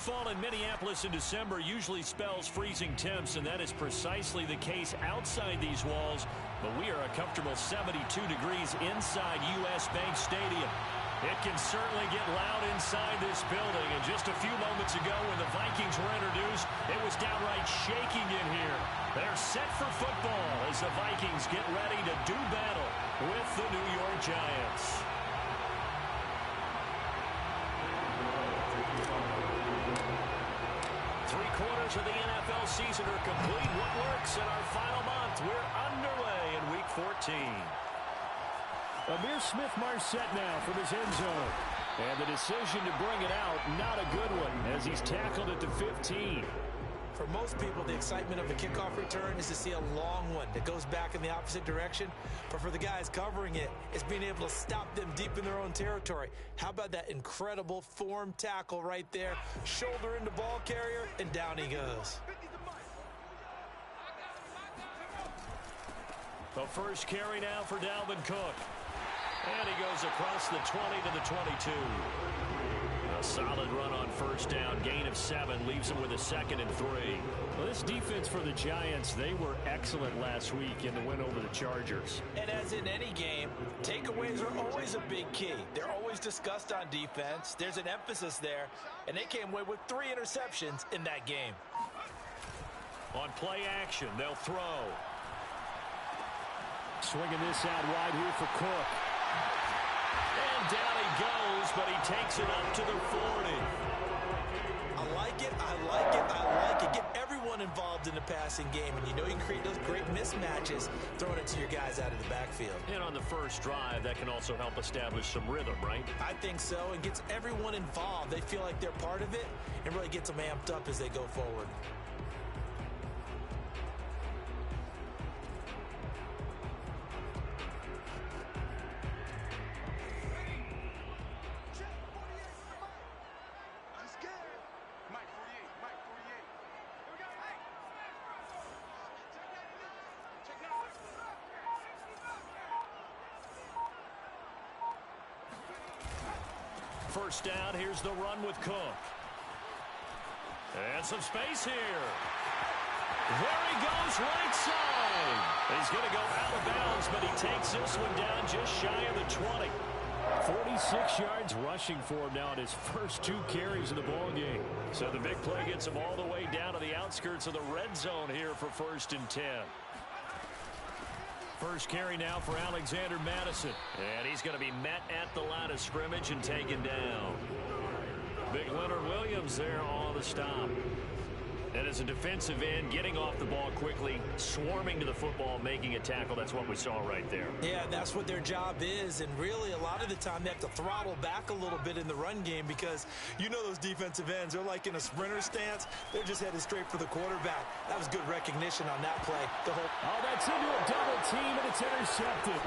Nightfall in Minneapolis in December usually spells freezing temps, and that is precisely the case outside these walls. But we are a comfortable 72 degrees inside U.S. Bank Stadium. It can certainly get loud inside this building. And just a few moments ago when the Vikings were introduced, it was downright shaking in here. They're set for football as the Vikings get ready to do battle with the New York Giants. Three-quarters of the NFL season are complete. What works in our final month? We're underway in Week 14. Amir Smith-Marset now from his end zone. And the decision to bring it out, not a good one, as he's tackled at the 15. For most people, the excitement of a kickoff return is to see a long one that goes back in the opposite direction. But for the guys covering it, it's being able to stop them deep in their own territory. How about that incredible form tackle right there? Shoulder into ball carrier, and down he goes. The first carry now for Dalvin Cook. And he goes across the 20 to the 22. A solid run on first down. Gain of 7 leaves him with a 2nd and 3. Well, this defense for the Giants, they were excellent last week in the win over the Chargers. And as in any game, takeaways are always a big key. They're always discussed on defense. There's an emphasis there. And they came away with 3 interceptions in that game. On play action, they'll throw. Swinging this out wide here for Cook. And down he goes, but he takes it up to the 40. I like it, I like it, I like it. Get everyone involved in the passing game, and you know you can create those great mismatches throwing it to your guys out of the backfield. And on the first drive, that can also help establish some rhythm, right? I think so, and gets everyone involved. They feel like they're part of it, and really gets them amped up as they go forward. First down, here's the run with Cook. And some space here. There he goes, right side. He's going to go out of bounds, but he takes this one down just shy of the 20. 46 yards rushing for him now in his first 2 carries of the ball game. So the big play gets him all the way down to the outskirts of the red zone here for 1st and 10. First carry now for Alexander Madison. And he's going to be met at the line of scrimmage and taken down. Big Leonard Williams there on the stop. And as a defensive end, getting off the ball quickly, swarming to the football, making a tackle. That's what we saw right there. Yeah, that's what their job is. And really, a lot of the time, they have to throttle back a little bit in the run game because you know those defensive ends, they're like in a sprinter stance. They're just headed straight for the quarterback. That was good recognition on that play. Oh, that's into a double team, and it's intercepted.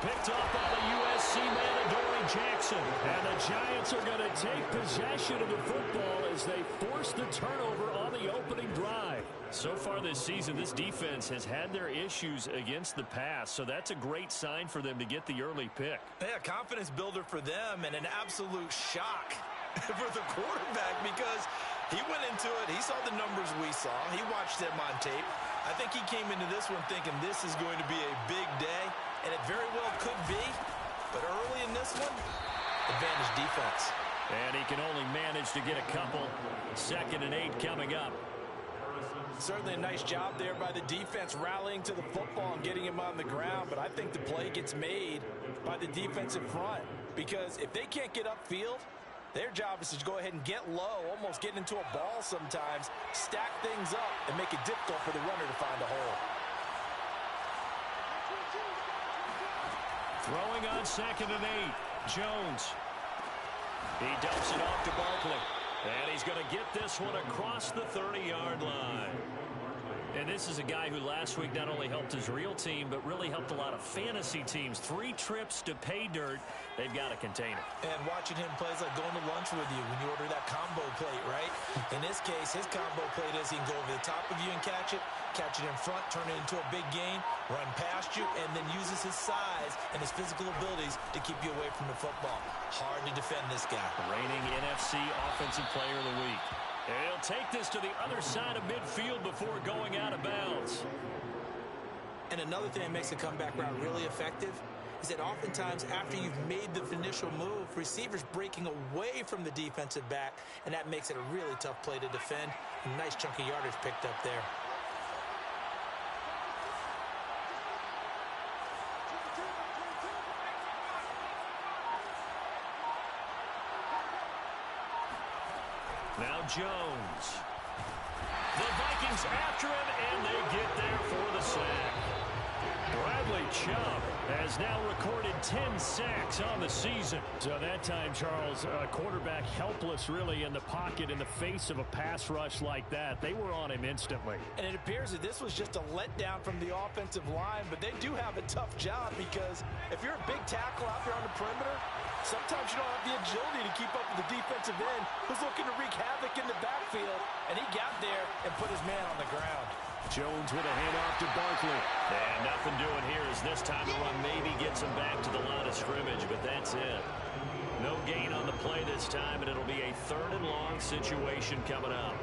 Picked off by the USC man, Adoree Jackson. And the Giants are going to take possession of the football as they force the turnover on the opening drive. So far this season, this defense has had their issues against the pass, so that's a great sign for them to get the early pick. Yeah, confidence builder for them and an absolute shock for the quarterback because he went into it. He saw the numbers we saw. He watched them on tape. I think he came into this one thinking this is going to be a big day. And it very well could be, but early in this one, advantage defense. And he can only manage to get a couple. 2nd and 8 coming up. Certainly a nice job there by the defense rallying to the football and getting him on the ground, but I think the play gets made by the defensive front because if they can't get upfield, their job is to go ahead and get low, almost get into a ball sometimes, stack things up, and make it difficult for the runner to find a hole. Throwing on 2nd and 8. Jones. He dumps it off to Barkley. And he's going to get this one across the 30-yard line. And this is a guy who last week not only helped his real team, but really helped a lot of fantasy teams. 3 trips to pay dirt. They've got to contain it. And watching him play is like going to lunch with you when you order that combo plate, right? In this case, his combo plate is he can go over the top of you and catch it in front, turn it into a big gain, run past you, and then uses his size and his physical abilities to keep you away from the football. Hard to defend this guy. Reigning NFC Offensive Player of the Week. And he'll take this to the other side of midfield before going out of bounds. And another thing that makes the comeback route really effective is that oftentimes after you've made the initial move, receivers breaking away from the defensive back, and that makes it a really tough play to defend. A nice chunk of yardage picked up there. Now Jones. The Vikings after him, and they get there for the sack. Bradley Chubb has now recorded 10 sacks on the season. So that time, Charles, quarterback helpless really in the pocket in the face of a pass rush like that. They were on him instantly. And it appears that this was just a letdown from the offensive line, but they do have a tough job because if you're a big tackle out there on the perimeter, sometimes you don't have the agility to keep up with the defensive end who's looking to wreak havoc in the backfield, and he got there and put his man on the ground. Jones with a handoff to Barkley. And nothing doing here as this time the run maybe gets him back to the line of scrimmage, but that's it. No gain on the play this time, and it'll be a 3rd and long situation coming up.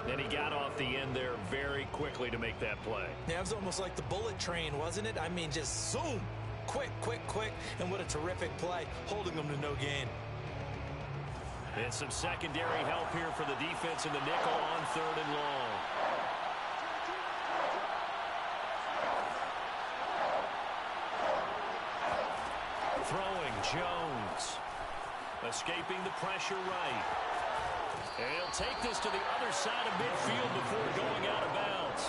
And he got off the end there very quickly to make that play. Yeah, it was almost like the bullet train, wasn't it? I mean, just zoom. Quick, quick, quick. And what a terrific play, holding them to no gain. And some secondary help here for the defense in the nickel on 3rd and long. Throwing Jones. Escaping the pressure right. And he'll take this to the other side of midfield before going out of bounds.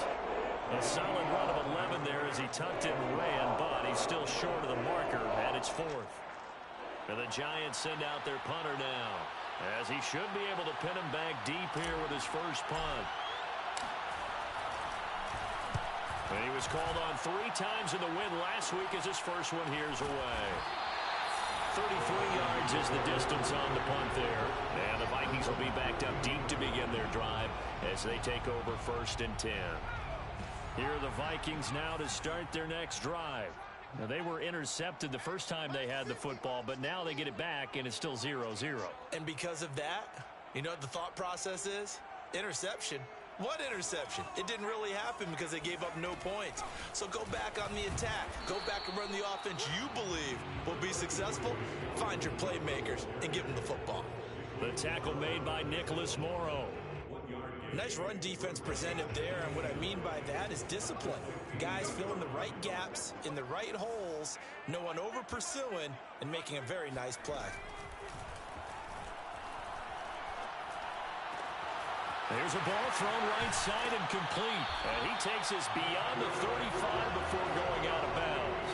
A solid run of 11 there as he tucked it and ran, but he's still short of the marker, and it's 4th. And the Giants send out their punter now, as he should be able to pin him back deep here with his first punt. And he was called on 3 times in the win last week as his first one here's away. 33 yards is the distance on the punt there. And the Vikings will be backed up deep to begin their drive as they take over 1st and 10. Here are the Vikings now to start their next drive. Now, they were intercepted the first time they had the football, but now they get it back, and it's still 0-0. And because of that, you know what the thought process is? Interception. What interception? It didn't really happen because they gave up no points. So go back on the attack. Go back and run the offense you believe will be successful. Find your playmakers and give them the football. The tackle made by Nicholas Morrow. Nice run defense presented there, and what I mean by that is discipline. Guys filling the right gaps in the right holes, no one over pursuing, and making a very nice play. There's a ball thrown right side and complete. And he takes us beyond the 35 before going out of bounds.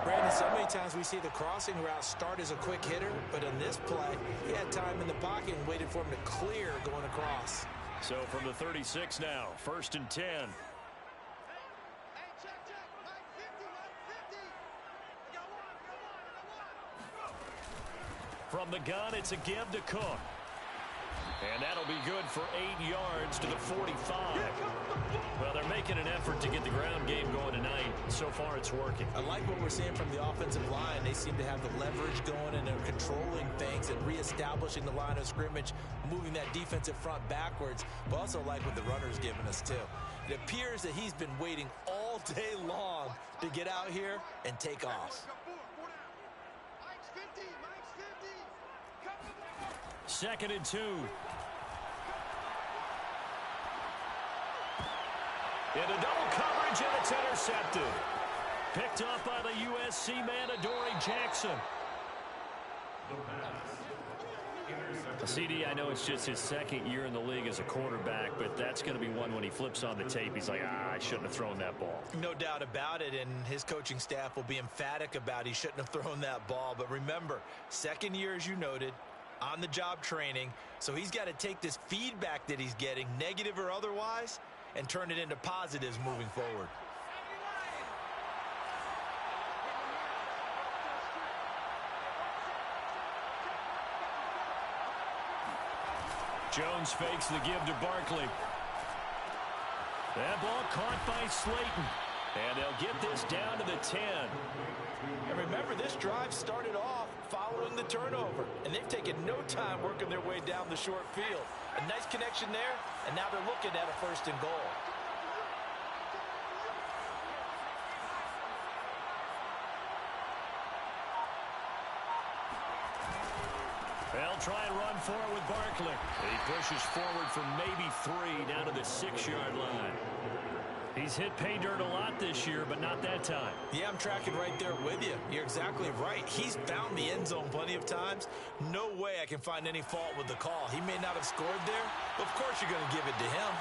Brandon, so many times we see the crossing route start as a quick hitter, but in this play, he had time in the pocket and waited for him to clear going across. So from the 36 now, 1st and 10. From the gun, it's a give to Cook. And that'll be good for 8 yards to the 45. Well, they're making an effort to get the ground game going tonight. So far, it's working. I like what we're seeing from the offensive line. They seem to have the leverage going, and they're controlling things and reestablishing the line of scrimmage, moving that defensive front backwards. But also like what the runner's giving us, too. It appears that he's been waiting all day long to get out here and take off. 2nd and 2. Into double coverage, and it's intercepted. Picked up by the USC man, Adoree Jackson. CD, I know it's just his 2nd year in the league as a quarterback, but that's going to be one when he flips on the tape. He's like, I shouldn't have thrown that ball. No doubt about it, and his coaching staff will be emphatic about he shouldn't have thrown that ball. But remember, 2nd year, as you noted, on-the-job training, so he's got to take this feedback that he's getting, negative or otherwise, and turn it into positives moving forward. Jones fakes the give to Barkley. That ball caught by Slayton. And they'll get this down to the 10. And remember, this drive started off following the turnover. And they've taken no time working their way down the short field. A nice connection there, and now they're looking at a 1st and goal. They'll try and run forward with Barkley. He pushes forward for maybe 3 down to the 6-yard line. He's hit pay dirt a lot this year, but not that time. Yeah, I'm tracking right there with you. You're exactly right. He's found the end zone plenty of times. No way I can find any fault with the call. He may not have scored there, but of course you're going to give it to him.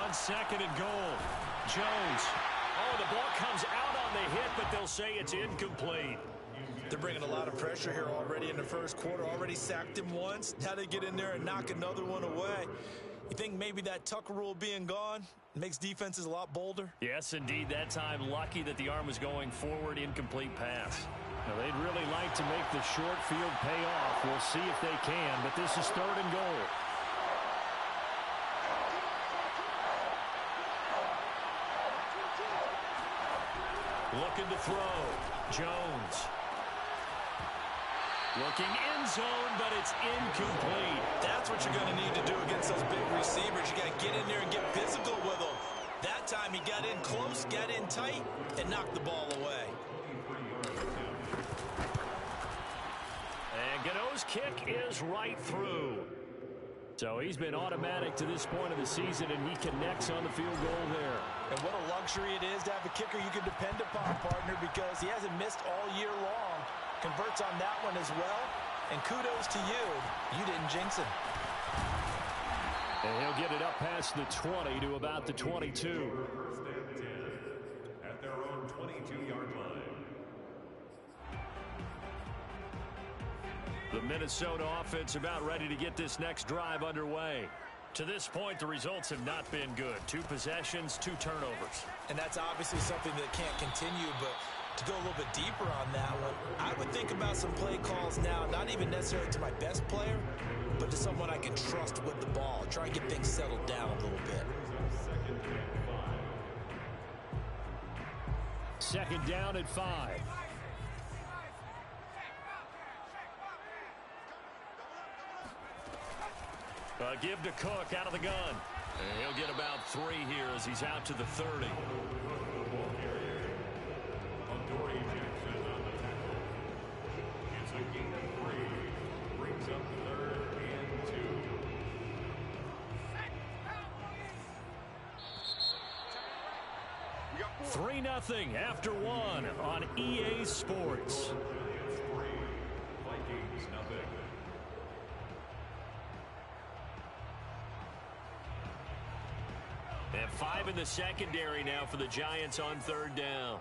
On 2nd and goal, Jones. Oh, the ball comes out on the hit, but they'll say it's incomplete. They're bringing a lot of pressure here already in the 1st quarter. Already sacked him once. Now they get in there and knock another one away. You think maybe that Tucker rule being gone makes defenses a lot bolder? Yes, indeed. That time, lucky that the arm was going forward, incomplete pass. Now, they'd really like to make the short field pay off. We'll see if they can, but this is 3rd and goal. Looking to throw. Jones. Looking end zone, but it's incomplete. That's what you're going to need to do against those big receivers. You got to get in there and get physical with them. That time he got in close, got in tight, and knocked the ball away. And Gano's kick is right through. So he's been automatic to this point of the season, and he connects on the field goal there. And what a luxury it is to have a kicker you can depend upon, partner, because he hasn't missed all year long. Converts on that one as well. And kudos to you. You didn't jinx him. And he'll get it up past the 20 to about the 22. First and 10 at their own 22-yard line. The Minnesota offense about ready to get this next drive underway. To this point, the results have not been good. 2 possessions, 2 turnovers. And that's obviously something that can't continue, but to go a little bit deeper on that one, I would think about some play calls now, not even necessarily to my best player, but to someone I can trust with the ball. Try and get things settled down a little bit. 2nd down at 5. Give to Cook out of the gun. And he'll get about 3 here as he's out to the 30. It's a gain of 3. Brings up 3rd and 2. 3-0 after 1 on EA Sports. Vikings nothing. And 5 in the secondary now for the Giants on 3rd down.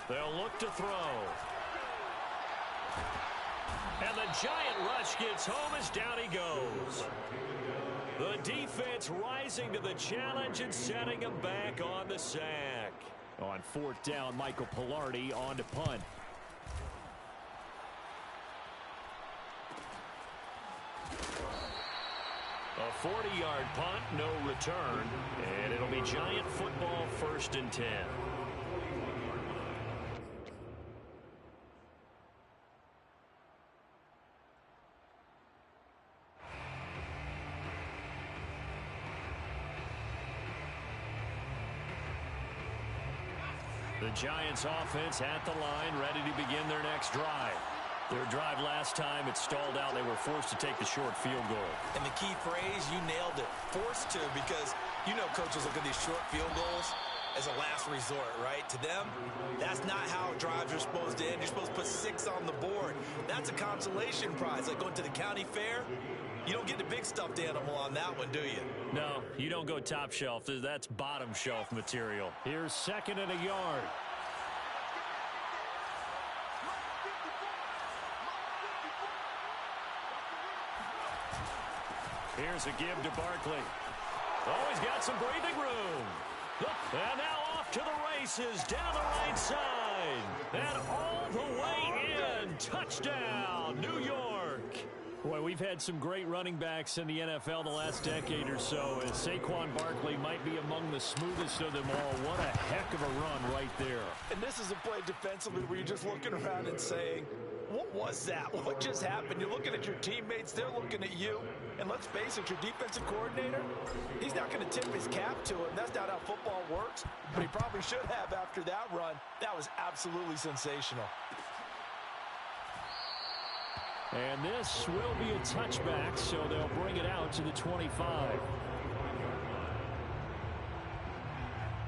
They'll look to throw. And the Giant rush gets home as down he goes. The defense rising to the challenge and setting him back on the sack. On 4th down, Michael Pilardi on to punt. A 40-yard punt, no return, and it'll be Giant football 1st and 10. The Giants offense at the line, ready to begin their next drive. Their drive last time, it stalled out. They were forced to take the short field goal. And the key phrase, you nailed it. Forced to, because you know coaches look at these short field goals, as a last resort, right? To them, that's not how drives are supposed to end. You're supposed to put 6 on the board. That's a consolation prize, like going to the county fair. You don't get the big stuffed animal on that one, do you? No, you don't go top shelf. That's bottom shelf material. Here's 2nd and a yard. Here's a give to Barkley. Oh, he's got some breathing room. And now off to the races down the right side. And all the way in. Touchdown, New York. Boy, we've had some great running backs in the NFL the last decade or so, as Saquon Barkley might be among the smoothest of them all. What a heck of a run right there. And this is a play defensively where you're just looking around and saying, what was that? What just happened? You're looking at your teammates. They're looking at you. And let's face it, your defensive coordinator, he's not going to tip his cap to him. That's not how football works. But he probably should have after that run. That was absolutely sensational. And this will be a touchback, so they'll bring it out to the 25.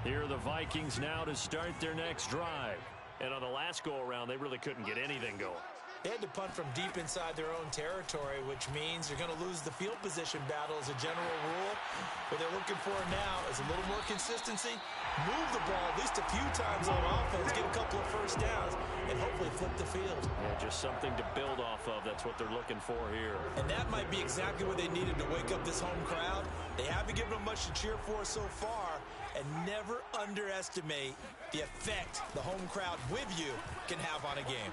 Here are the Vikings now to start their next drive. And on the last go-around, they really couldn't get anything going. They had to punt from deep inside their own territory, which means you're going to lose the field position battle as a general rule. What they're looking for now is a little more consistency, move the ball at least a few times on offense, get a couple of first downs, and hopefully flip the field. Yeah, just something to build off of. That's what they're looking for here. And that might be exactly what they needed to wake up this home crowd. They haven't given them much to cheer for so far, and never underestimate the effect the home crowd with you can have on a game.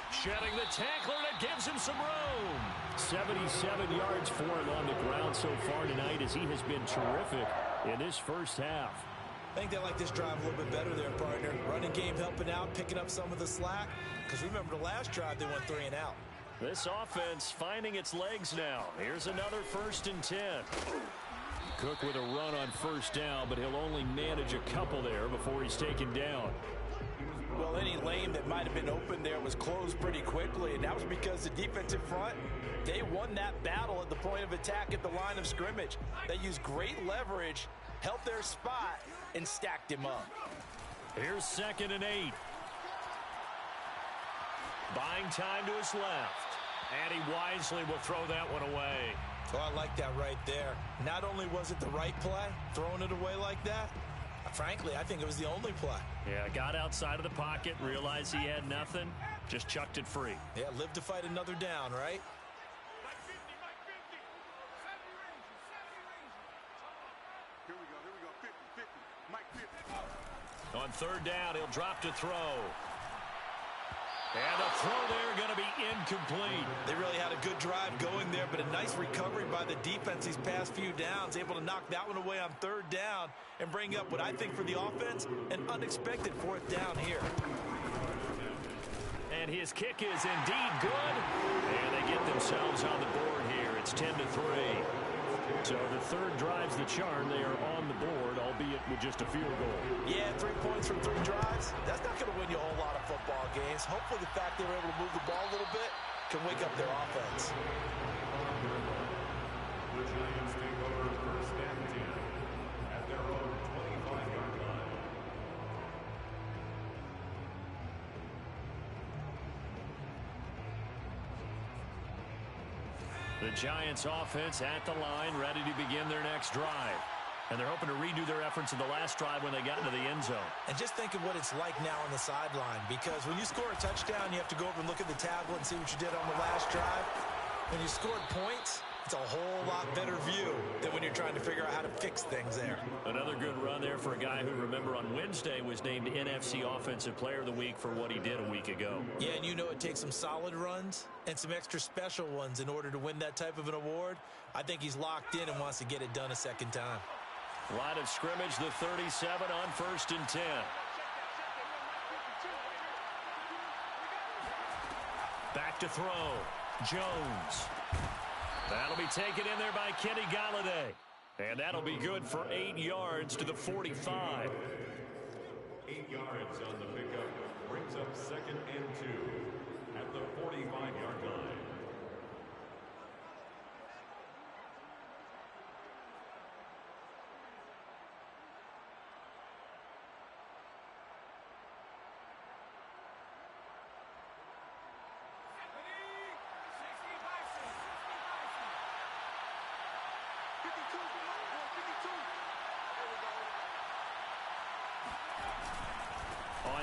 Shedding the tackler, and it gives him some room. 77 yards for him on the ground so far tonight, as he has been terrific in this first half. I think they like this drive a little bit better there, partner. Running game helping out, picking up some of the slack. Because remember the last drive, they went 3 and out. This offense finding its legs now. Here's another 1st and 10. Cook with a run on first down, but he'll only manage a couple there before he's taken down. Well, any lane that might have been open there was closed pretty quickly, and that was because the defensive front, they won that battle at the point of attack at the line of scrimmage. They used great leverage, held their spot, and stacked him up. Here's 2nd and 8. Buying time to his left. And he wisely will throw that one away. Oh, I like that right there. Not only was it the right play, throwing it away like that, frankly, I think it was the only play. Yeah, got outside of the pocket, realized he had nothing, just chucked it free. Yeah, live to fight another down, right? Here we go, 50, 50, Mike 50. On 3rd down, he'll drop to throw. And the throw there going to be incomplete. They really had a good drive going there, but a nice recovery by the defense these past few downs, able to knock that one away on 3rd down and bring up what I think for the offense, an unexpected 4th down here. And his kick is indeed good. And they get themselves on the board here. It's 10-3. So the 3rd drive's the charm. They are on the board, albeit with just a field goal. Yeah, 3 points from 3 drives. That's not going to win you a whole lot of football games. Hopefully the fact they were able to move the ball a little bit can wake up their offense. The Giants take over 1st and 10 at their own 25-yard line. The Giants offense at the line, ready to begin their next drive. And they're hoping to redo their efforts in the last drive when they got into the end zone. And just think of what it's like now on the sideline, because when you score a touchdown, you have to go over and look at the tablet and see what you did on the last drive. When you scored points, it's a whole lot better view than when you're trying to figure out how to fix things there. Another good run there for a guy who, remember, on Wednesday was named NFC Offensive Player of the Week for what he did a week ago. Yeah, and you know it takes some solid runs and some extra special ones in order to win that type of an award. I think he's locked in and wants to get it done a second time. Line of scrimmage, the 37 on 1st and 10. Back to throw. Jones. That'll be taken in there by Kenny Galladay. And that'll be good for 8 yards to the 45. 8 yards on the pickup brings up 2nd and 2 at the 45-yard line.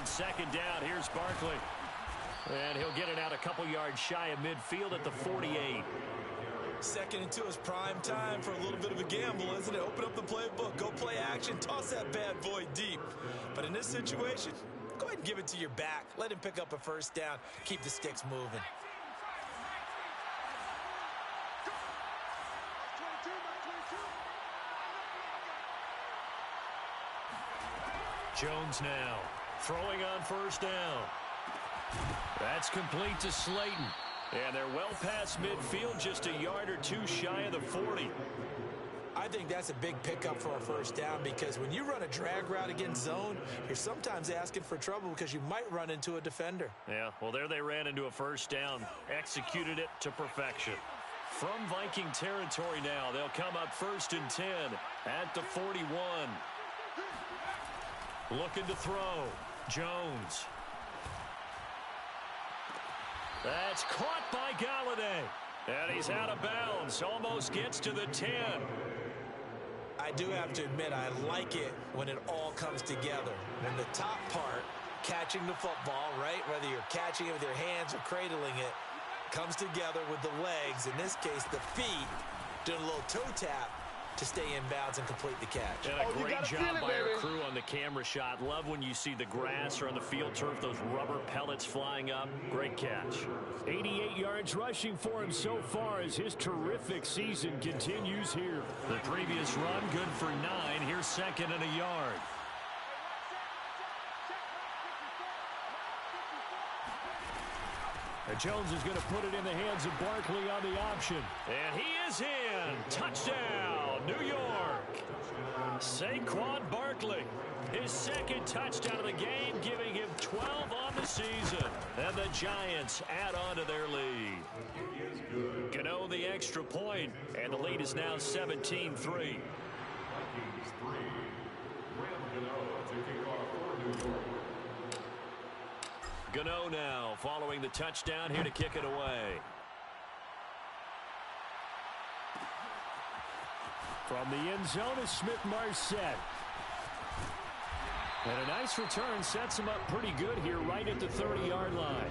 on second down. Here's Barkley. And he'll get it out a couple yards shy of midfield at the 48. Second and 2 is prime time for a little bit of a gamble, isn't it? Open up the playbook, go play action, toss that bad boy deep. But in this situation, go ahead and give it to your back. Let him pick up a first down. Keep the sticks moving. Jones now throwing on first down. That's complete to Slayton. And they're well past midfield, just a yard or two shy of the 40. I think that's a big pickup for a first down because when you run a drag route against zone, you're sometimes asking for trouble because you might run into a defender. Yeah, well, there they ran into a first down. Executed it to perfection. From Viking territory now, they'll come up 1st and 10 at the 41. Looking to throw. Jones. That's caught by Galladay. And he's out of bounds. Almost gets to the 10. I do have to admit, I like it when it all comes together. When the top part, catching the football, right, whether you're catching it with your hands or cradling it, comes together with the legs, in this case the feet, doing a little toe tap to stay in bounds and complete the catch. And a great job by our crew on the camera shot. Love when you see the grass or on the field turf, those rubber pellets flying up. Great catch. 88 yards rushing for him so far as his terrific season continues here. The previous run good for 9. Here's 2nd and a yard. And Jones is going to put it in the hands of Barkley on the option. And he is in. Touchdown, New York. Saquon Barkley. His 2nd touchdown of the game, giving him 12 on the season. And the Giants add on to their lead. Gano the extra point, and the lead is now 17-3. Vikings 3. Graham Gano to kick off for New York. Gano now following the touchdown here to kick it away. From the end zone is Smith-Marset. And a nice return sets him up pretty good here right at the 30-yard line.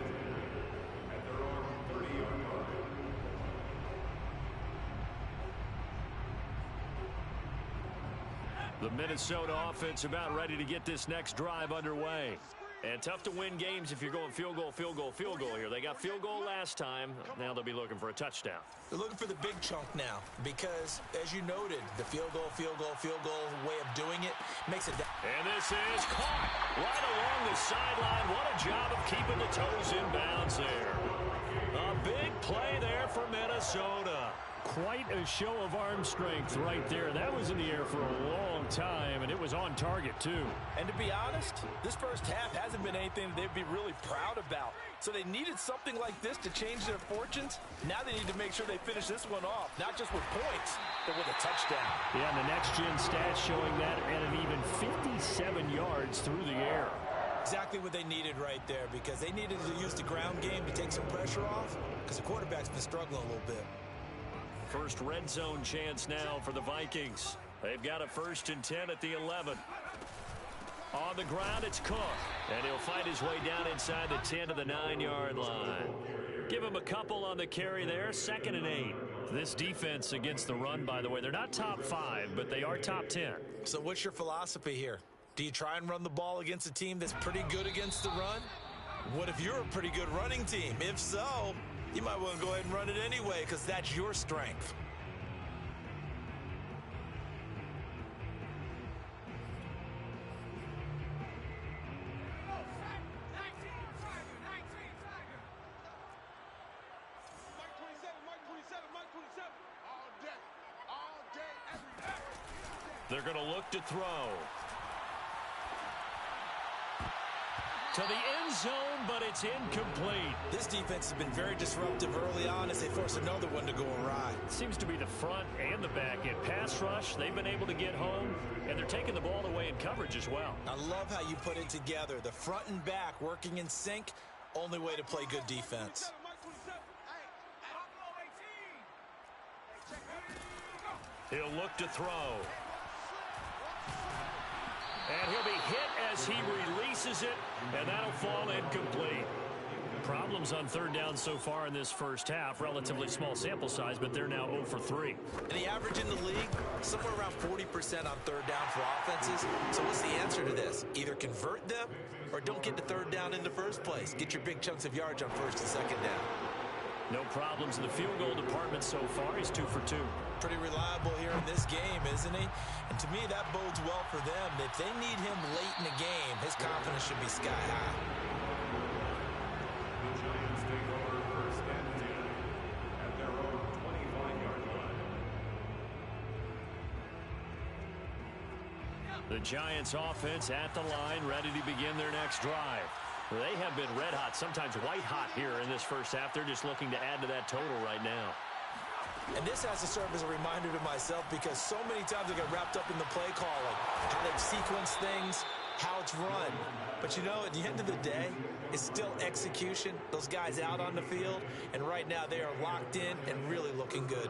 At their own 30-yard line. The Minnesota offense about ready to get this next drive underway. And tough to win games if you're going field goal, field goal, field goal here. They got field goal last time. Now they'll be looking for a touchdown. They're looking for the big chunk now because, as you noted, the field goal way of doing it makes it. And this is caught right along the sideline. What a job of keeping the toes in bounds there. A big play there for Minnesota. Quite a show of arm strength right there. That was in the air for a long time, and it was on target, too. And to be honest, this first half hasn't been anything that they'd be really proud about. So they needed something like this to change their fortunes. Now they need to make sure they finish this one off, not just with points, but with a touchdown. Yeah, and the next-gen stats showing that at an even 57 yards through the air. Exactly what they needed right there because they needed to use the ground game to take some pressure off because the quarterback's been struggling a little bit. First red zone chance now for the Vikings. They've got a 1st and 10 at the 11. On the ground, it's Cook. And he'll fight his way down inside the 10 to the 9-yard line. Give him a couple on the carry there. 2nd and 8. This defense against the run, by the way, they're not top 5, but they are top 10. So what's your philosophy here? Do you try and run the ball against a team that's pretty good against the run? What if you're a pretty good running team? If so, you might want to go ahead and run it anyway because that's your strength. They're going to look to throw. To the end zone, but it's incomplete. This defense has been very disruptive early on as they force another one to go awry. Seems to be the front and the back end. Pass rush, they've been able to get home, and they're taking the ball away in coverage as well. I love how you put it together. The front and back working in sync, only way to play good defense. He'll look to throw. And he'll be hit as he releases it, and that'll fall incomplete. Problems on third down so far in this first half. Relatively small sample size, but they're now 0 for 3. And the average in the league, somewhere around 40% on third down for offenses. So what's the answer to this? Either convert them or don't get to third down in the first place. Get your big chunks of yards on first and second down. No problems in the field goal department so far. He's 2 for 2. Pretty reliable here in this game, isn't he? And to me, that bodes well for them. If they need him late in the game, his confidence should be sky high. The Giants take over first and 10 at their own 25-yard line. The Giants offense at the line, ready to begin their next drive. They have been red hot, sometimes white hot here in this first half. They're just looking to add to that total right now. And this has to serve as a reminder to myself because so many times I get wrapped up in the play calling, how they've sequenced things, how it's run. But you know, at the end of the day, it's still execution. Those guys out on the field, and right now they are locked in and really looking good.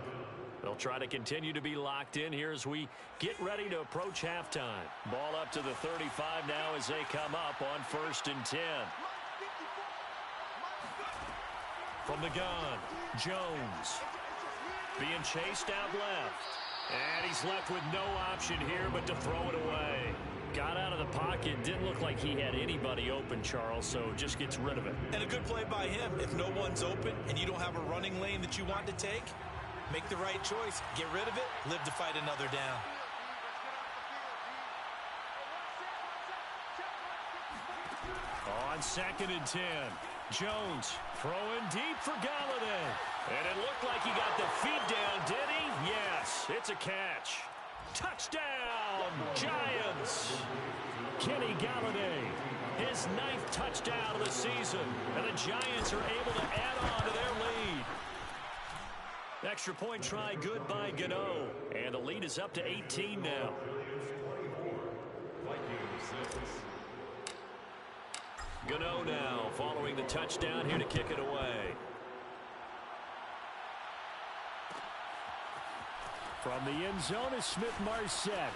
They'll try to continue to be locked in here as we get ready to approach halftime. Ball up to the 35 now as they come up on 1st and 10. From the gun, Jones. Being chased out left. And he's left with no option here but to throw it away. Got out of the pocket. Didn't look like he had anybody open, Charles, so just gets rid of it. And a good play by him. If no one's open and you don't have a running lane that you want to take, make the right choice. Get rid of it. Live to fight another down. On 2nd and 10. Jones throwing deep for Galladay. And it looked like he got the feet down, did he? Yes, it's a catch. Touchdown, Giants. Kenny Galladay, his 9th touchdown of the season. And the Giants are able to add on to their lead. Extra point try good by Gano. And the lead is up to 18 now. Gano now following the touchdown here to kick it away. From the end zone is Smith-Marset.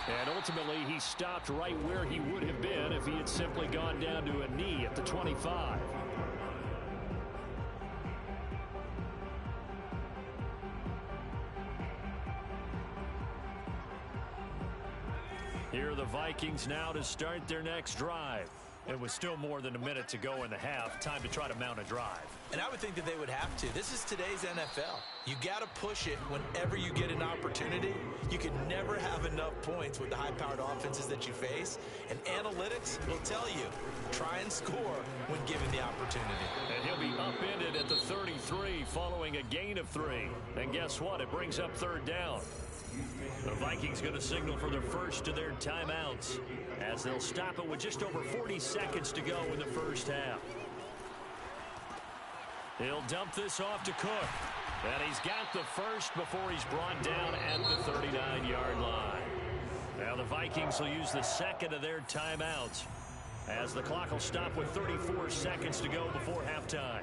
And ultimately he stopped right where he would have been if he had simply gone down to a knee at the 25. Here are the Vikings now to start their next drive. It was still more than a minute to go in the half. Time to try to mount a drive. And I would think that they would have to. This is today's NFL. You got to push it whenever you get an opportunity. You can never have enough points with the high-powered offenses that you face. And analytics will tell you, try and score when given the opportunity. And he'll be upended at the 33 following a gain of 3. And guess what? It brings up 3rd down. The Vikings going to signal for the first of their timeouts as they'll stop it with just over 40 seconds to go in the first half. He'll dump this off to Cook. And he's got the first before he's brought down at the 39-yard line. Now the Vikings will use the second of their timeouts as the clock will stop with 34 seconds to go before halftime.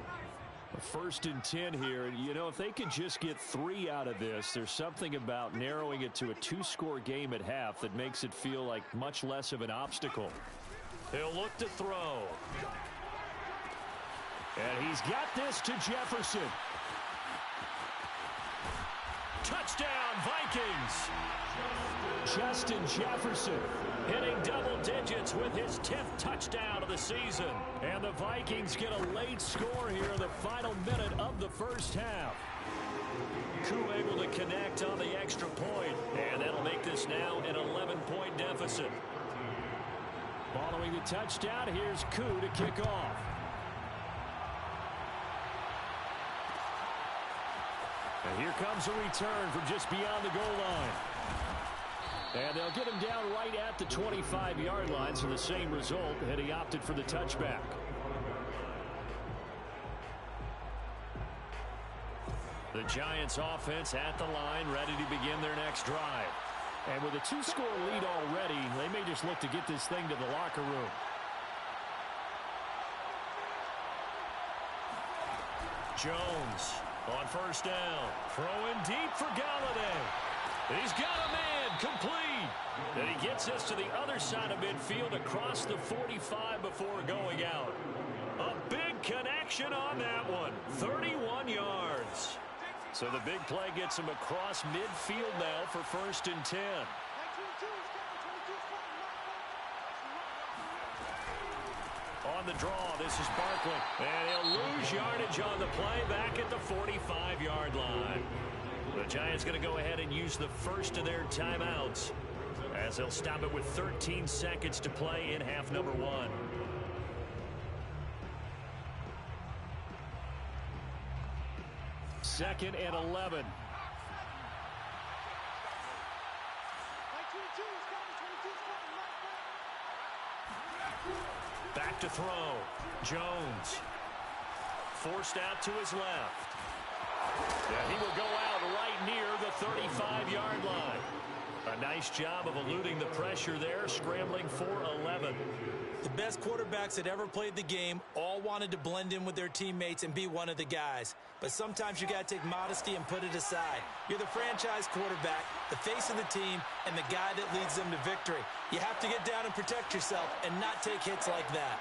1st and 10 here. You know, if they could just get 3 out of this, there's something about narrowing it to a 2-score game at half that makes it feel like much less of an obstacle. He'll look to throw. And he's got this to Jefferson. Touchdown, Vikings! Justin Jefferson hitting double digits with his 10th touchdown of the season. And the Vikings get a late score here in the final minute of the first half. Koo able to connect on the extra point, and that'll make this now an 11-point deficit. Following the touchdown, here's Koo to kick off. And here comes a return from just beyond the goal line. And they'll get him down right at the 25-yard line, so the same result, and he opted for the touchback. The Giants offense at the line, ready to begin their next drive. And with a 2-score lead already, they may just look to get this thing to the locker room. Jones on 1st down, throwing deep for Galladay. He's got a man complete. And he gets us to the other side of midfield across the 45 before going out. A big connection on that one. 31 yards. So the big play gets him across midfield now for 1st and 10. On the draw, this is Barkley. And he'll lose yardage on the play back at the 45-yard line. The Giants going to go ahead and use the first of their timeouts, as they'll stop it with 13 seconds to play in half number 1. Second and 11. Back to throw. Jones. Forced out to his left. Yeah, he will go out right near the 35-yard line. A nice job of eluding the pressure there, scrambling for 11. The best quarterbacks that ever played the game all wanted to blend in with their teammates and be one of the guys. But sometimes you got to take modesty and put it aside. You're the franchise quarterback, the face of the team, and the guy that leads them to victory. You have to get down and protect yourself and not take hits like that.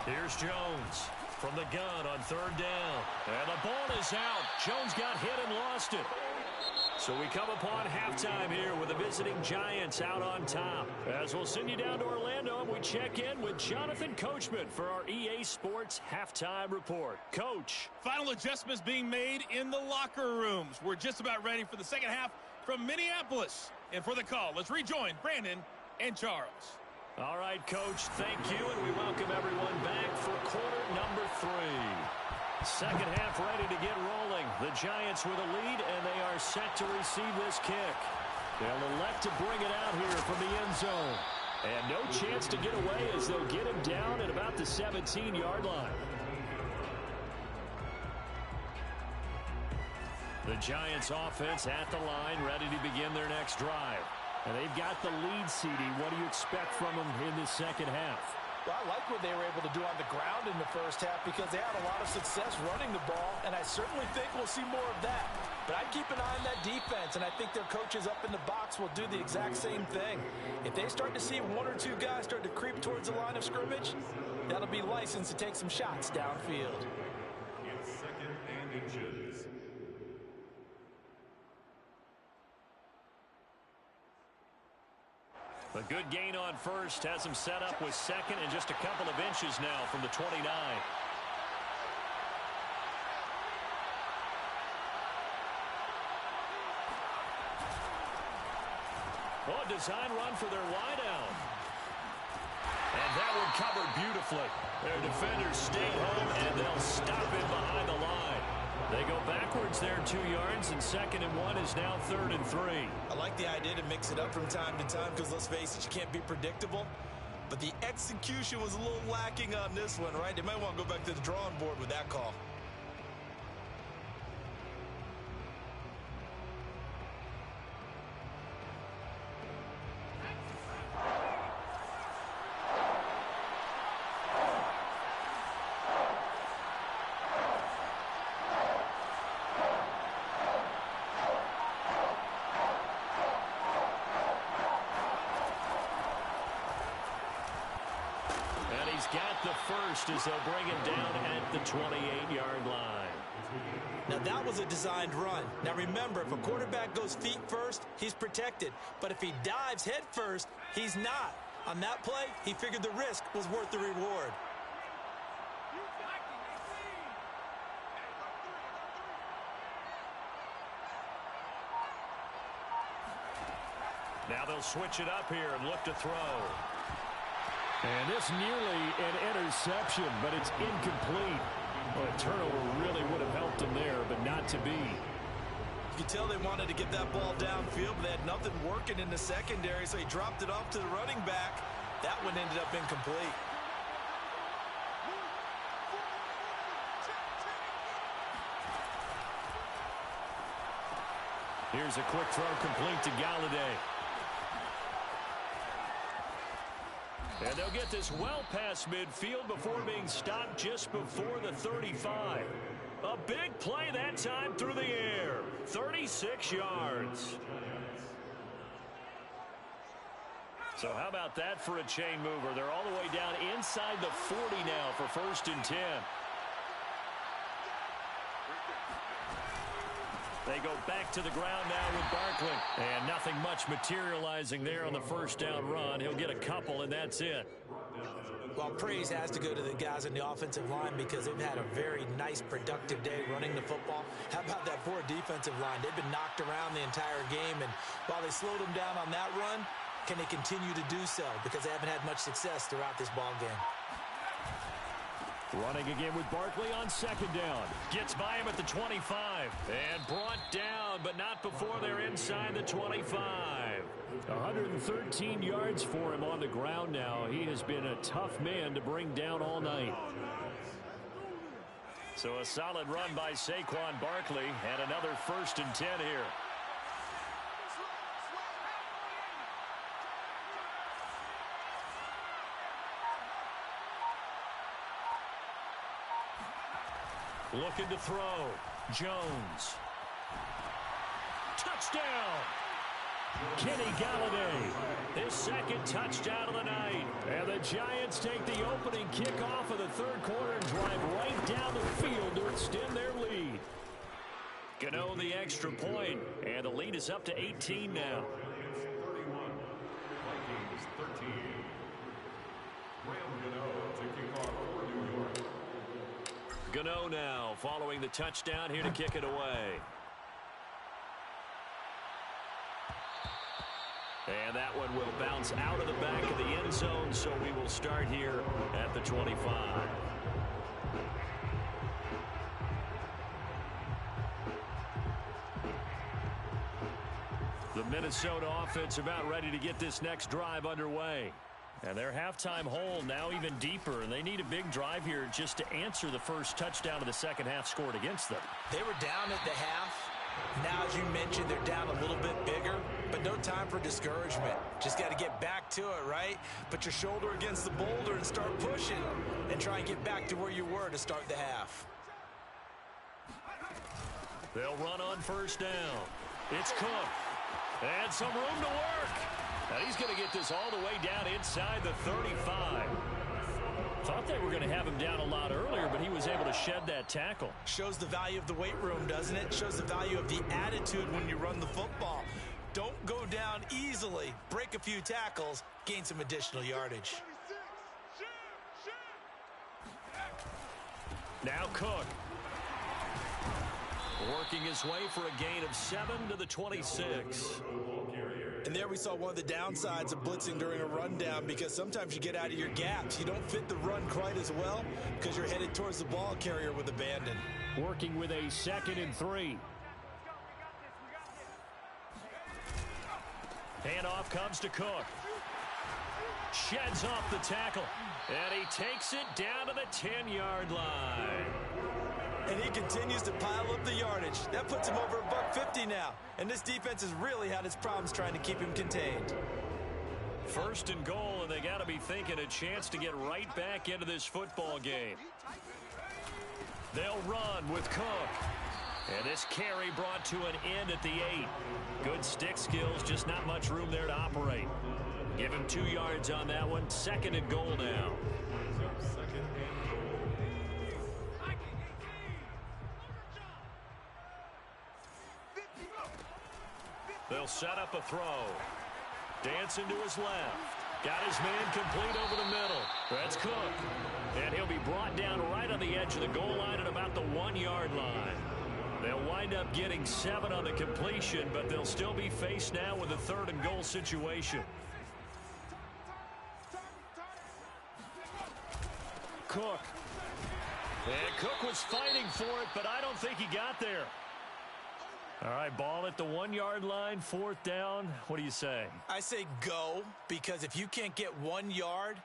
Here's Jones from the gun on 3rd down. And the ball is out. Jones got hit and lost it. So we come upon halftime here with the visiting Giants out on top. As we'll send you down to Orlando, and we check in with Jonathan Coachman for our EA Sports Halftime Report. Coach. Final adjustments being made in the locker rooms. We're just about ready for the second half from Minneapolis. And for the call, let's rejoin Brandon and Charles. All right, Coach, thank you, and we welcome everyone back for quarter number 3. Second half ready to get rolling. The Giants with a lead, and they are set to receive this kick. They'll elect to bring it out here from the end zone. And no chance to get away as they'll get him down at about the 17-yard line. The Giants offense at the line, ready to begin their next drive. And they've got the lead, CD. What do you expect from them in the second half? Well, I like what they were able to do on the ground in the first half because they had a lot of success running the ball, and I certainly think we'll see more of that. But I'd keep an eye on that defense, and I think their coaches up in the box will do the exact same thing. If they start to see 1 or 2 guys start to creep towards the line of scrimmage, that'll be licensed to take some shots downfield. It's 2nd and inches. A good gain on first has him set up with 2nd and just a couple of inches now from the 29. Oh, design run for their wideout. And that one covered beautifully. Their defenders stay home, and they'll stop it behind the line. They go backwards there 2 yards, and 2nd and 1 is now 3rd and 3. I like the idea to mix it up from time to time because, let's face it, you can't be predictable. But the execution was a little lacking on this one, right? They might want to go back to the drawing board with that call. Got the first as they'll bring him down at the 28-yard line. Now, that was a designed run. Now, remember, if a quarterback goes feet first, he's protected. But if he dives head first, he's not. On that play, he figured the risk was worth the reward. Now they'll switch it up here and look to throw. And this nearly an interception, but it's incomplete. Well, a turnover really would have helped him there, but not to be. You could tell they wanted to get that ball downfield, but they had nothing working in the secondary, so he dropped it off to the running back. That one ended up incomplete. Here's a quick throw complete to Galladay. And they'll get this well past midfield before being stopped just before the 35. A big play that time through the air. 36 26 yards. So how about that for a chain mover? They're all the way down inside the 40 now for 1st and 10. They go back to the ground now with Barkley. And nothing much materializing there on the 1st down run. He'll get a couple, and that's it. Well, praise has to go to the guys on the offensive line because they've had a very nice, productive day running the football. How about that poor defensive line? They've been knocked around the entire game, and while they slowed them down on that run, can they continue to do so? Because they haven't had much success throughout this ball game. Running again with Barkley on 2nd down. Gets by him at the 25. And brought down, but not before they're inside the 25. 113 yards for him on the ground now. He has been a tough man to bring down all night. So a solid run by Saquon Barkley. And another 1st and 10 here. Looking to throw. Jones. Touchdown! Kenny Galladay. His 2nd touchdown of the night. And the Giants take the opening kickoff of the 3rd quarter and drive right down the field to extend their lead. Gano the extra point. And the lead is up to 18 now. Vikings 13. Graham Gano to kick off for New York. Gano now following the touchdown here to kick it away. And that one will bounce out of the back of the end zone, so we will start here at the 25. The Minnesota offense about ready to get this next drive underway. And their halftime hole now even deeper, and they need a big drive here just to answer the first touchdown of the 2nd half scored against them. They were down at the half. Now, as you mentioned, they're down a little bit bigger, but no time for discouragement. Just got to get back to it, right? Put your shoulder against the boulder and start pushing and try and get back to where you were to start the half. They'll run on 1st down. It's Cook. And some room to work. And he's going to get this all the way down inside the 35. Thought they were going to have him down a lot earlier, but he was able to shed that tackle. Shows the value of the weight room, doesn't it? Shows the value of the attitude when you run the football. Don't go down easily. Break a few tackles. Gain some additional yardage. Now Cook. Working his way for a gain of 7 to the 26. And there we saw one of the downsides of blitzing during a rundown, because sometimes you get out of your gaps. You don't fit the run quite as well because you're headed towards the ball carrier with abandon. Working with a 2nd and 3. Handoff comes to Cook. Sheds off the tackle. And he takes it down to the 10-yard line. And he continues to pile up the yardage. That puts him over $150 now. And this defense has really had its problems trying to keep him contained. 1st and goal, and they got to be thinking a chance to get right back into this football game. They'll run with Cook. And this carry brought to an end at the 8. Good stick skills, just not much room there to operate. Give him 2 yards on that one. 2nd and goal now. They'll set up a throw. Dancing to his left. Got his man complete over the middle. That's Cook. And he'll be brought down right on the edge of the goal line at about the 1-yard line. They'll wind up getting 7 on the completion, but they'll still be faced now with a 3rd and goal situation. Cook. And Cook was fighting for it, but I don't think he got there. All right, ball at the 1-yard line, 4th down. What do you say? I say go, because if you can't get 1 yard,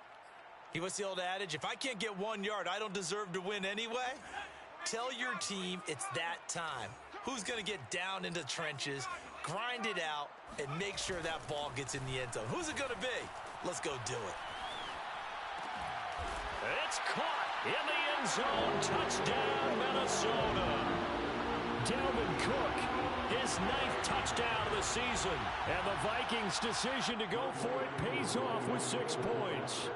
what's the old adage? If I can't get 1 yard, I don't deserve to win anyway. Tell your team it's that time. Who's going to get down into the trenches, grind it out, and make sure that ball gets in the end zone? Who's it going to be? Let's go do it. It's caught in the end zone. Touchdown, Minnesota. Dalvin Cook His ninth touchdown of the season. And the Vikings' decision to go for it pays off with 6 points.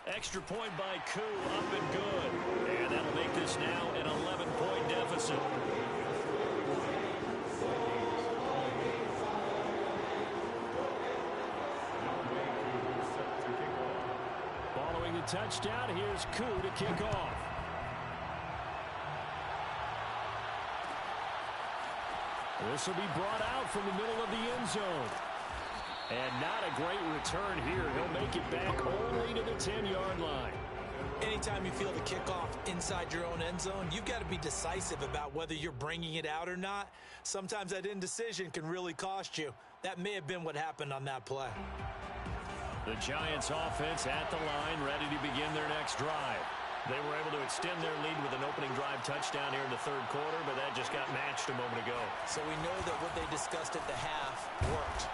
Extra point by Koo, up and good. And that'll make this now an 11-point deficit. Following the touchdown, here's Koo to kick off. This will be brought out from the middle of the end zone. And not a great return here. He'll make it back only to the 10-yard line. Anytime you feel the kickoff inside your own end zone, you've got to be decisive about whether you're bringing it out or not. Sometimes that indecision can really cost you. That may have been what happened on that play. The Giants offense at the line, ready to begin their next drive. They were able to extend their lead with an opening drive touchdown here in the third quarter, but that just got matched a moment ago. So we know that what they discussed at the half worked.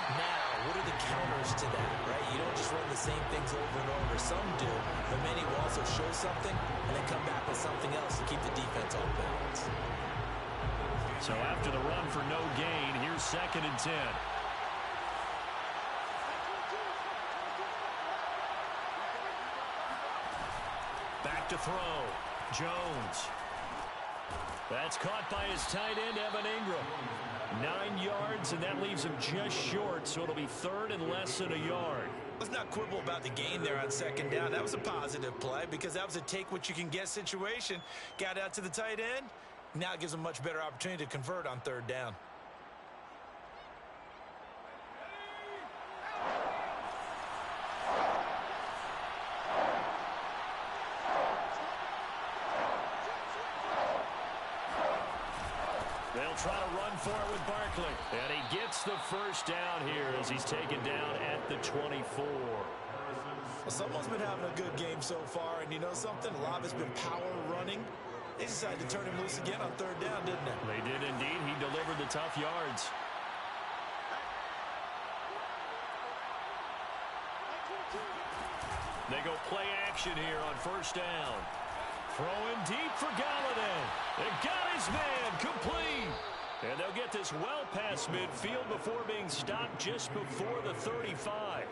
Now, what are the counters to that, right? You don't just run the same things over and over. Some do, but many will also show something and then come back with something else to keep the defense off balance. So after the run for no gain, here's 2nd and 10. Back to throw. Jones. That's caught by his tight end, Evan Ingram. 9 yards, and that leaves him just short, so it'll be 3rd and less than a yard. Let's not quibble about the gain there on 2nd down. That was a positive play because that was a take-what-you-can-get situation. Got out to the tight end. Now it gives him a much better opportunity to convert on 3rd down. They'll try to run for it with Barkley. And he gets the first down here as he's taken down at the 24. Well, someone's been having a good game so far, and you know something? A lot of it's been power running. They decided to turn him loose again on 3rd down, didn't they? They did indeed. He delivered the tough yards. They go play action here on 1st down. Throwing deep for Galladay. They got his man complete. And they'll get this well past midfield before being stopped just before the 35.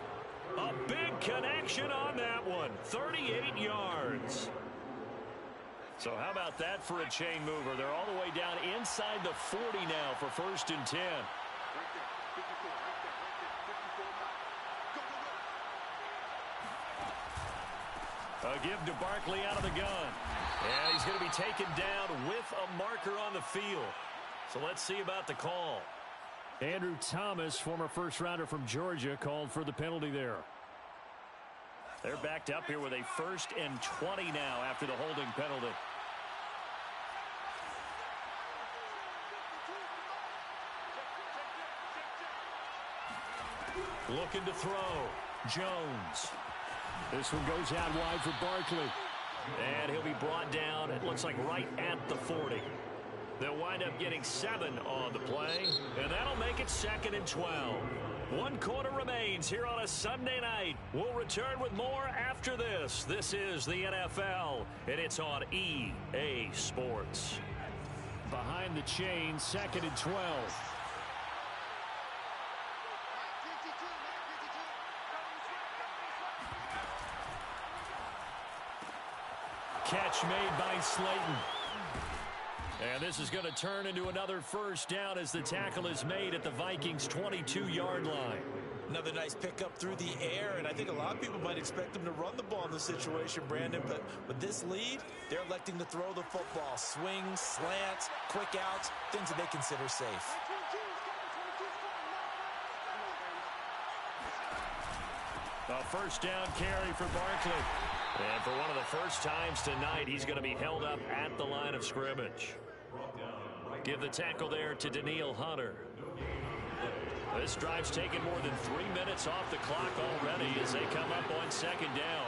A big connection on that one. 38 yards. So how about that for a chain mover? They're all the way down inside the 40 now for 1st and 10. A give to Barkley out of the gun. And he's going to be taken down with a marker on the field. So let's see about the call. Andrew Thomas, former first-rounder from Georgia, called for the penalty there. They're backed up here with a 1st and 20 now after the holding penalty. Looking to throw. Jones. This one goes out wide for Barkley. And he'll be brought down, it looks like right at the 40. They'll wind up getting 7 on the play, and that'll make it 2nd and 12. 1 quarter remains here on a Sunday night. We'll return with more after this. This is the NFL, and it's on EA Sports. Behind the chain, 2nd and 12. Catch made by Slayton. And this is going to turn into another 1st down as the tackle is made at the Vikings' 22-yard line. Another nice pickup through the air, and I think a lot of people might expect them to run the ball in this situation, Brandon, but with this lead, they're electing to throw the football. Swings, slants, quick outs, things that they consider safe. A 1st down carry for Barkley. And for one of the first times tonight, he's going to be held up at the line of scrimmage. Give the tackle there to Daniil Hunter. This drive's taken more than 3 minutes off the clock already as they come up on 2nd down.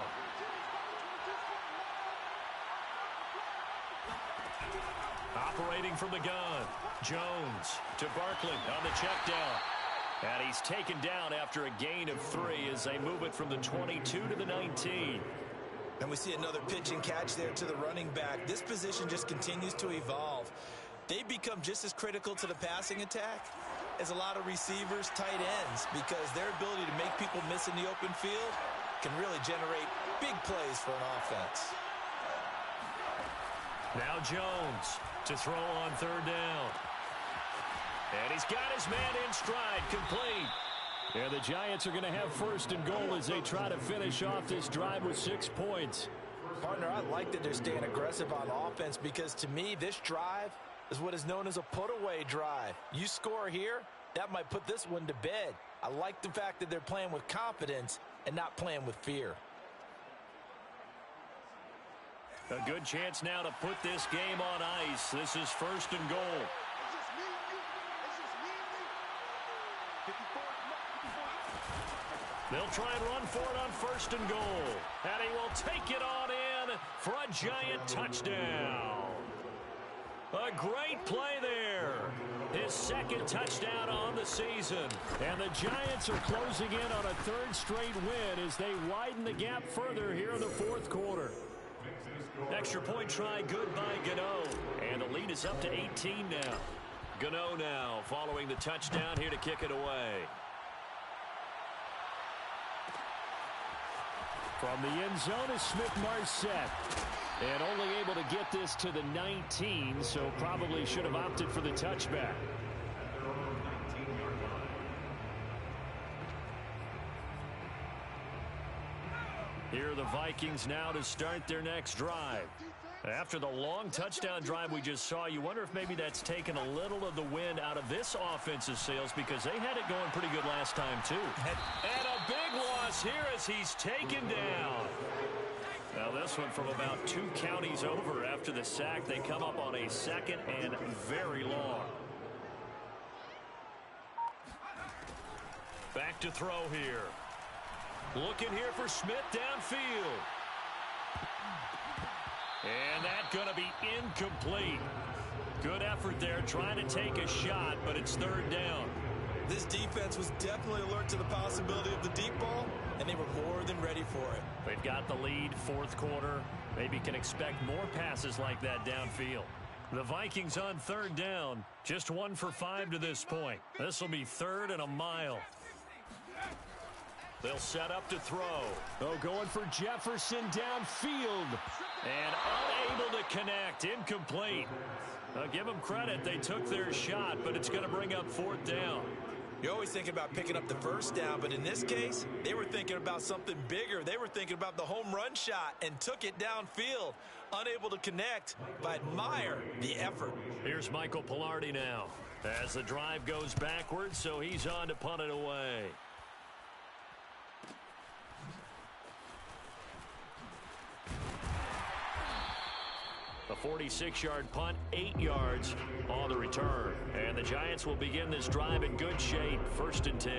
Operating from the gun. Jones to Barkley on the check down. And he's taken down after a gain of 3 as they move it from the 22 to the 19. And we see another pitch and catch there to the running back. This position just continues to evolve. They become just as critical to the passing attack as a lot of receivers, tight ends, because their ability to make people miss in the open field can really generate big plays for an offense. Now Jones to throw on third down. And he's got his man in stride, complete. And the Giants are going to have first and goal as they try to finish off this drive with 6 points. Partner, I like that they're staying aggressive on offense because to me, this drive is what is known as a put-away drive. You score here, that might put this one to bed. I like the fact that they're playing with confidence and not playing with fear. A good chance now to put this game on ice. This is first and goal. They'll try and run for it on first and goal. And he will take it on in for a Giant touchdown. A great play there. His second touchdown on the season. And the Giants are closing in on a third straight win as they widen the gap further here in the fourth quarter. Extra point try good by Gano. And the lead is up to 18 now. Gano now following the touchdown here to kick it away. From the end zone is Smith-Marset. And only able to get this to the 19, so probably should have opted for the touchback. Here are the Vikings now to start their next drive. After the long touchdown drive we just saw, you wonder if maybe that's taken a little of the wind out of this offensive sails because they had it going pretty good last time too. And a big loss here as he's taken down. Now this one from about 2 counties over after the sack. They come up on a second and very long. Back to throw here. Looking here for Smith downfield. And that's going to be incomplete. Good effort there trying to take a shot, but it's third down. This defense was definitely alert to the possibility of the deep ball, and they were more than ready for it. They've got the lead, fourth quarter. Maybe can expect more passes like that downfield. The Vikings on third down, just 1 for 5 to this point. This will be third and a mile. They'll set up to throw. Oh, going for Jefferson downfield. And unable to connect. Incomplete. Give them credit. They took their shot, but it's going to bring up fourth down. You're always thinking about picking up the first down, but in this case, they were thinking about something bigger. They were thinking about the home run shot and took it downfield. Unable to connect, but admire the effort. Here's Michael Pilardi now as the drive goes backwards, so he's on to punt it away. A 46-yard punt, 8 yards on the return. And the Giants will begin this drive in good shape, first and 10.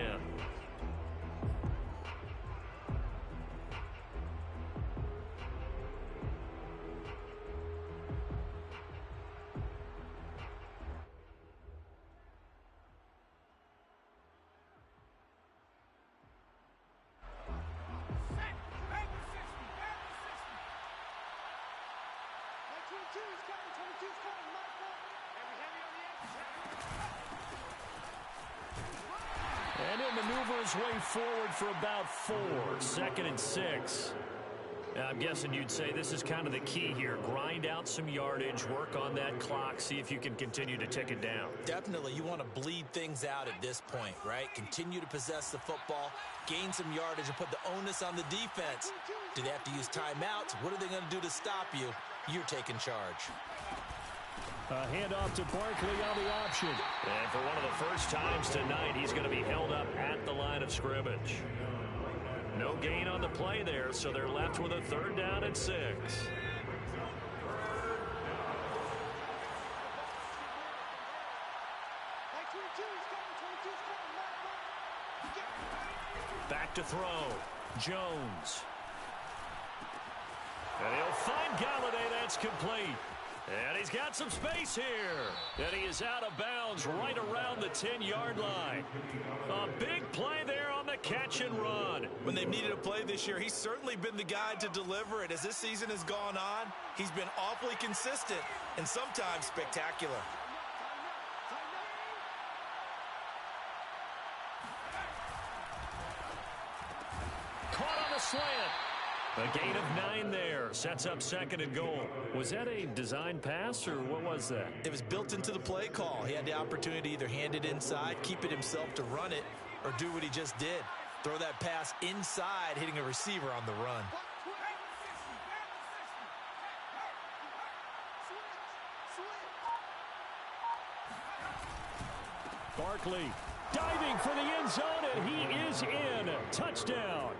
And he'll maneuver his way forward for about 4. Second and 6. I'm guessing you'd say this is kind of the key here. Grind out some yardage, work on that clock, see if you can continue to tick it down. Definitely, you want to bleed things out at this point, right? Continue to possess the football, gain some yardage, and put the onus on the defense. Do they have to use timeouts? What are they going to do to stop you? You're taking charge. A handoff to Barkley on the option. And for one of the first times tonight, he's going to be held up at the line of scrimmage. No gain on the play there, so they're left with a third down and 6. Back to throw. Jones. And he'll find Galladay. That's complete. And he's got some space here. And he is out of bounds right around the 10-yard line. A big play there on the catch and run. When they've needed a play this year, he's certainly been the guy to deliver it. As this season has gone on, he's been awfully consistent and sometimes spectacular. Caught on the slant. A gain of 9 there. Sets up 2nd and goal. Was that a design pass, or what was that? It was built into the play call. He had the opportunity to either hand it inside, keep it himself to run it, or do what he just did. Throw that pass inside, hitting a receiver on the run. Barkley diving for the end zone, and he is in. Touchdown.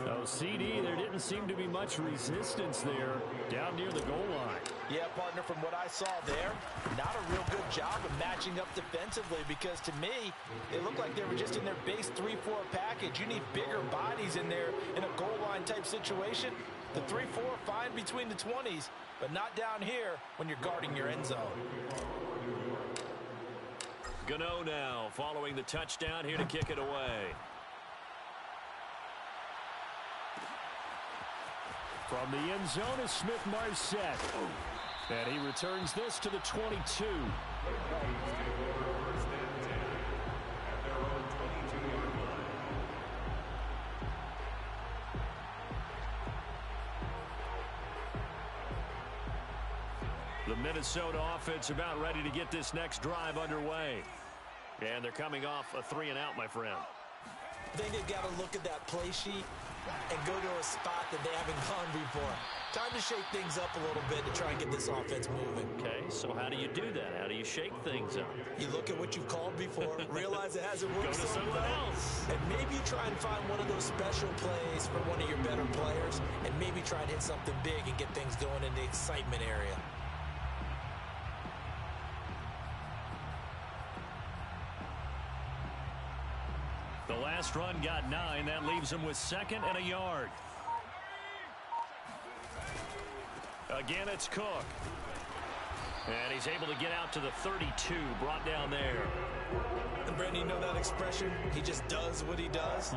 Oh, CD, there didn't seem to be much resistance there down near the goal line. Yeah, partner, from what I saw there, not a real good job of matching up defensively, because to me, it looked like they were just in their base 3-4 package. You need bigger bodies in there in a goal line type situation. The 3-4 fine between the 20s, but not down here when you're guarding your end zone. Gano now following the touchdown, here to kick it away. From the end zone is Smith-Marset. And he returns this to the 22. The Minnesota offense about ready to get this next drive underway. And they're coming off a 3-and-out, my friend. I think they've got to look at that play sheet and go to a spot that they haven't gone before. Time to shake things up a little bit to try and get this offense moving. Okay, so how do you do that? How do you shake things up? You look at what you've called before, realize it hasn't worked Go to so something well, else. and maybe you try and find one of those special plays for one of your better players, and maybe try and hit something big and get things going in the excitement area. The last run got 9. That leaves him with 2nd and a yard. Again, it's Cook. And he's able to get out to the 32, brought down there. And Brandon, you know that expression? He just does what he does.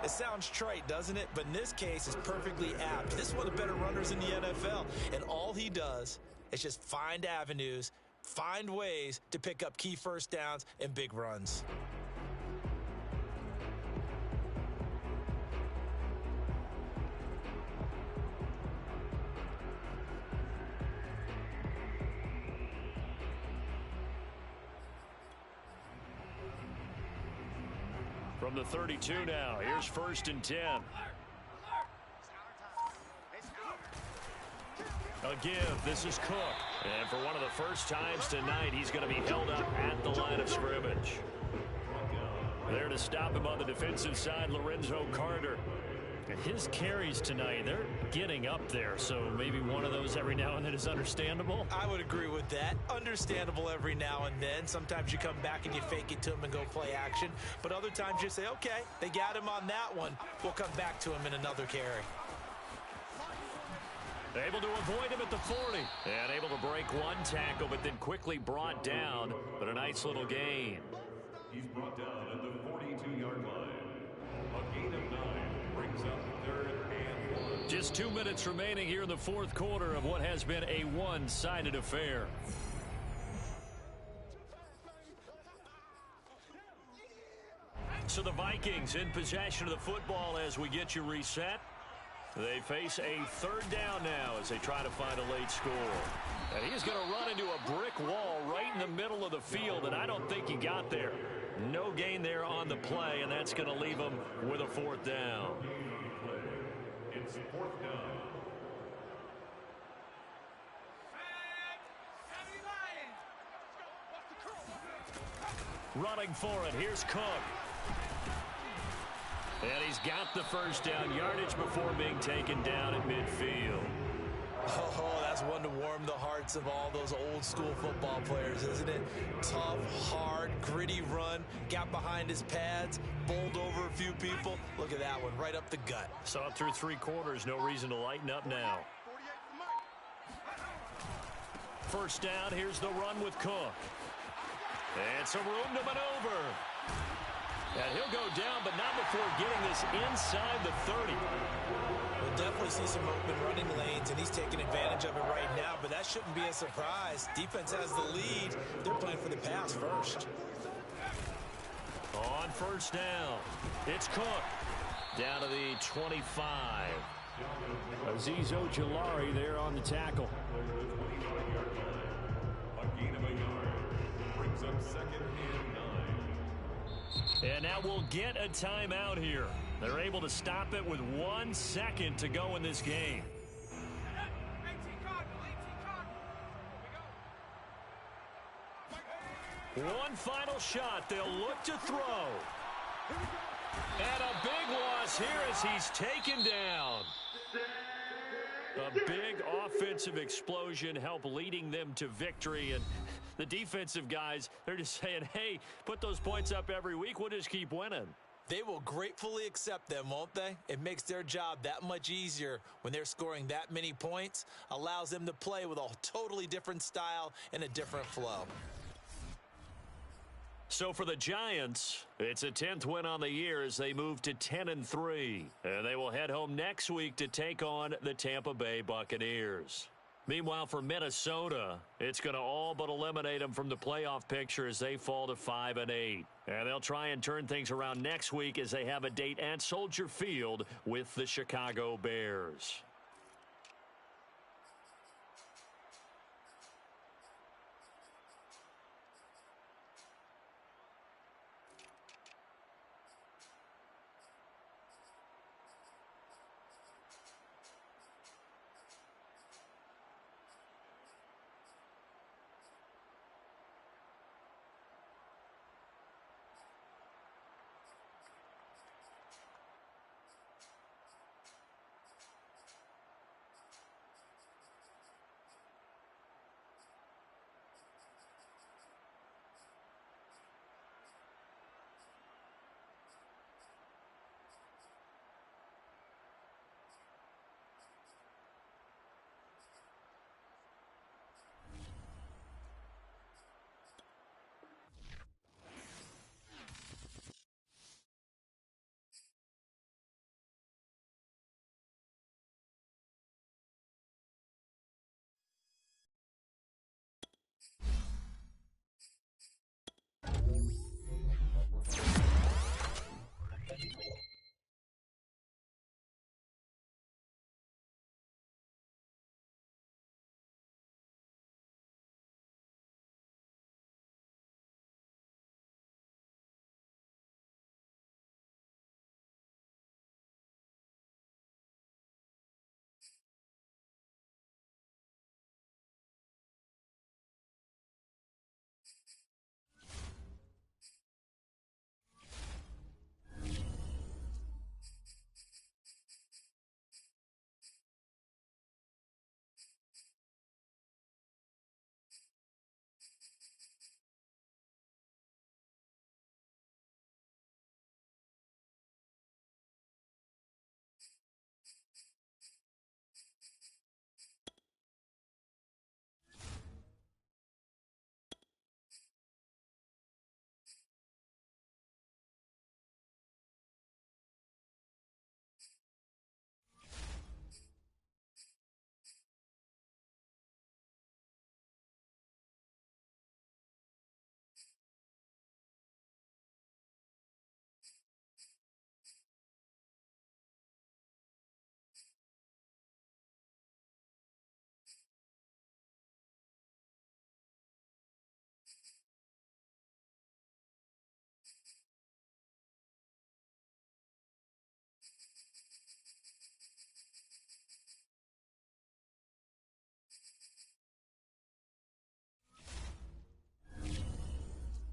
It sounds trite, doesn't it? But in this case, it's perfectly apt. This is one of the better runners in the NFL. And all he does is just find avenues, find ways to pick up key first downs and big runs. From the 32 now, here's 1st and 10. A give, this is Cook. And for one of the first times tonight, he's going to be held up at the line of scrimmage. There to stop him on the defensive side, Lorenzo Carter. And his carries tonight, they're getting up there, so maybe one of those every now and then is understandable. I would agree with that. Understandable every now and then. Sometimes you come back and you fake it to him and go play action. But other times you say, okay, they got him on that one. We'll come back to him in another carry. Able to avoid him at the 40. And able to break one tackle, but then quickly brought down. But a nice little gain. He's brought down at the 42-yard line. A gain of 9 brings up 3rd and 1. Just 2 minutes remaining here in the 4th quarter of what has been a one-sided affair. So the Vikings in possession of the football as we get you reset. They face a 3rd down now as they try to find a late score. And he's going to run into a brick wall right in the middle of the field, and I don't think he got there. No gain there on the play, and that's going to leave him with a 4th down. It's 4th down. Running for it, here's Cook. And he's got the first down, yardage before being taken down at midfield. Oh, that's one to warm the hearts of all those old school football players, isn't it? Tough, hard, gritty run, got behind his pads, bowled over a few people. Look at that one, right up the gut. Saw it through 3 quarters, no reason to lighten up now. first down. Here's the run with Cook. And some room to maneuver. And he'll go down, but not before getting this inside the 30. We'll definitely see some open running lanes, and he's taking advantage of it right now, but that shouldn't be a surprise. Defense has the lead. They're playing for the pass first. On first down, it's Cook. Down to the 25. Azeez Ojulari there on the tackle. A gain of a yard. Brings up second and 9. And now we'll get a timeout here. They're able to stop it with 1 second to go in this game. One final shot. They'll look to throw. And a big loss here as he's taken down. A big offensive explosion helped leading them to victory. And the defensive guys, they're just saying, hey, put those points up every week. We'll just keep winning. They will gratefully accept them, won't they? It makes their job that much easier when they're scoring that many points. Allows them to play with a totally different style and a different flow. So for the Giants, it's a 10th win on the year as they move to 10-3. And they will head home next week to take on the Tampa Bay Buccaneers. Meanwhile, for Minnesota, it's going to all but eliminate them from the playoff picture as they fall to 5-8. And they'll try and turn things around next week as they have a date at Soldier Field with the Chicago Bears.